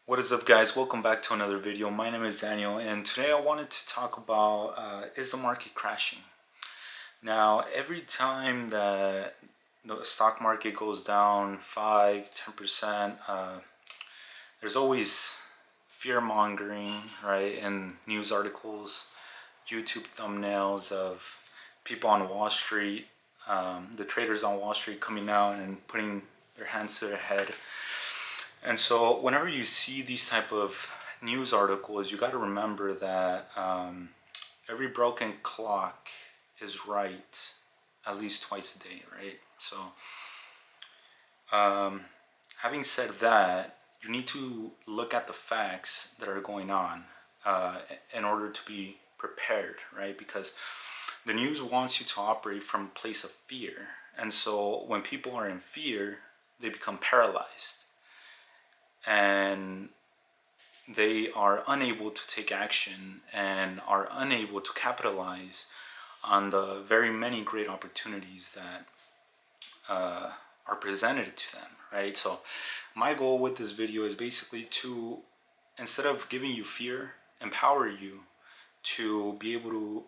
What is up, guys? Welcome back to another video. My name is Daniel, and today I wanted to talk about is the market crashing? Now, every time that the stock market goes down 5-10%, there's always fear mongering, right? In news articles, YouTube thumbnails of people on Wall Street, the traders on Wall Street coming out and putting their hands to their head. And so whenever you see these type of news articles, you got to remember that every broken clock is right at least twice a day, right? So having said that, you need to look at the facts that are going on in order to be prepared, right? Because the news wants you to operate from a place of fear. And so when people are in fear, they become paralyzed and they are unable to take action and are unable to capitalize on the very many great opportunities that are presented to them, right? So my goal with this video is basically to, instead of giving you fear, empower you to be able to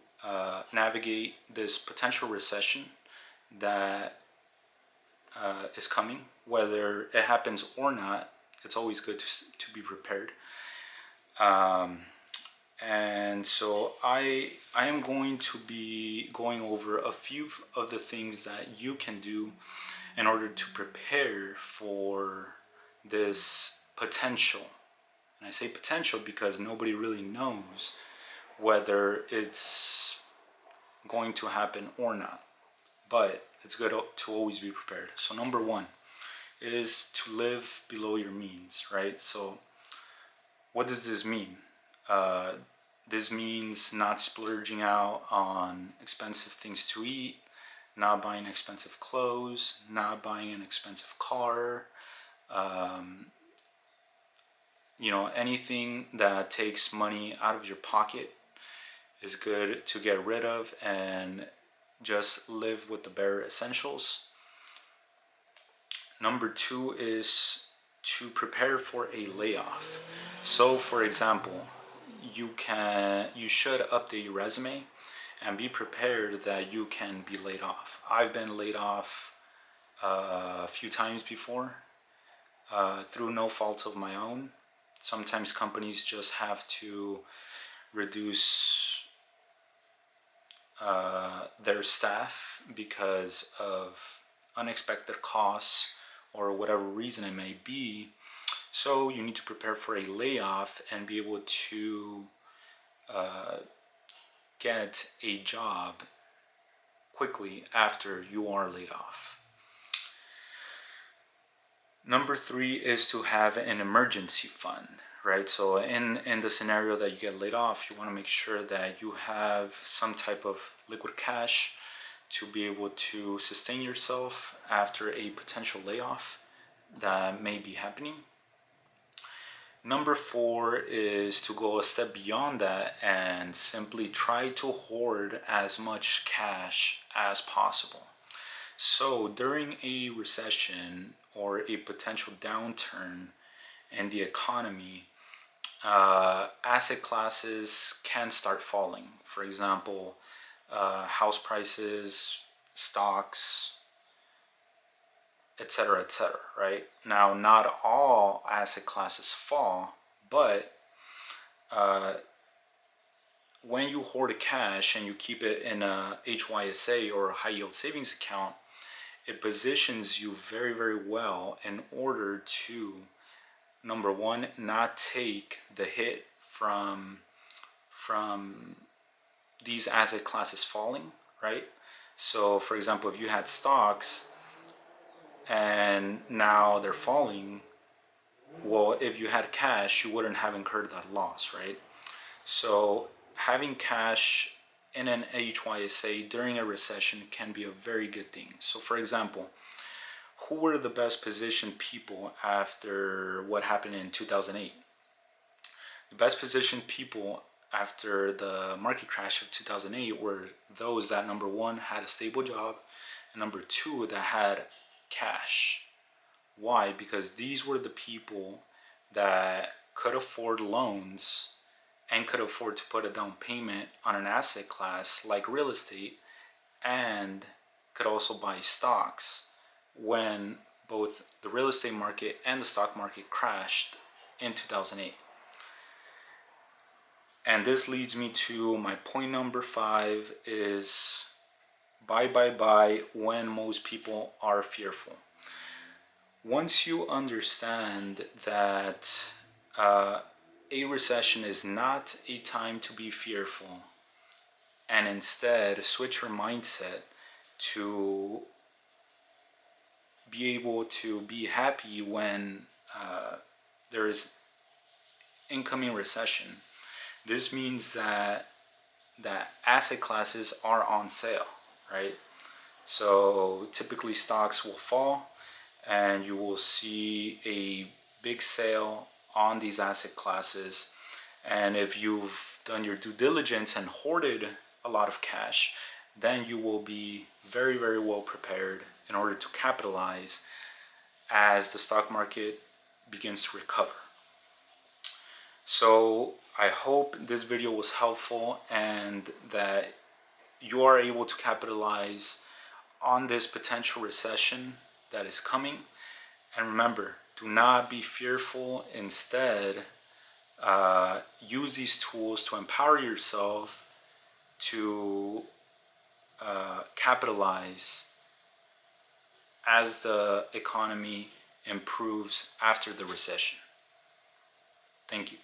navigate this potential recession that is coming. Whether it happens or not, it's always good to be prepared. And so I am going to be going over a few of the things that you can do in order to prepare for this potential. And I say potential because nobody really knows whether it's going to happen or not. But it's good to always be prepared. So number one is to live below your means, right? So what does this mean? This means not splurging out on expensive things to eat, not buying expensive clothes, not buying an expensive car, anything that takes money out of your pocket is good to get rid of and just live with the bare essentials. Number two is to prepare for a layoff. So for example, you should update your resume and be prepared that you can be laid off. I've been laid off a few times before through no fault of my own. Sometimes companies just have to reduce their staff because of unexpected costs or whatever reason it may be. So you need to prepare for a layoff and be able to get a job quickly after you are laid off. Number three is to have an emergency fund, right? So in the scenario that you get laid off, you want to make sure that you have some type of liquid cash to be able to sustain yourself after a potential layoff that may be happening. Number four is to go a step beyond that and simply try to hoard as much cash as possible. So during a recession or a potential downturn in the economy, asset classes can start falling. For example, house prices, stocks, etc., etc., right? Now, not all asset classes fall, but when you hoard cash and you keep it in a HYSA or a high yield savings account, it positions you very, very well in order to, number one, not take the hit from these asset classes falling, right? So for example, if you had stocks and now they're falling, well, if you had cash, you wouldn't have incurred that loss, right? So having cash in an HYSA during a recession can be a very good thing. So for example, who were the best positioned people after what happened in 2008? The best positioned people after the market crash of 2008 were those that, number one, had a stable job, and number two, that had cash. Why? Because these were the people that could afford loans and could afford to put a down payment on an asset class like real estate, and could also buy stocks when both the real estate market and the stock market crashed in 2008. And this leads me to my point number 5 is buy when most people are fearful. Once you understand that a recession is not a time to be fearful, and instead switch your mindset to be able to be happy when there is incoming recession, this means that asset classes are on sale, right? So typically stocks will fall and you will see a big sale on these asset classes. And if you've done your due diligence and hoarded a lot of cash, then you will be very, very well prepared in order to capitalize as the stock market begins to recover. So I hope this video was helpful and that you are able to capitalize on this potential recession that is coming. And remember, do not be fearful. Instead, use these tools to empower yourself to capitalize as the economy improves after the recession. Thank you.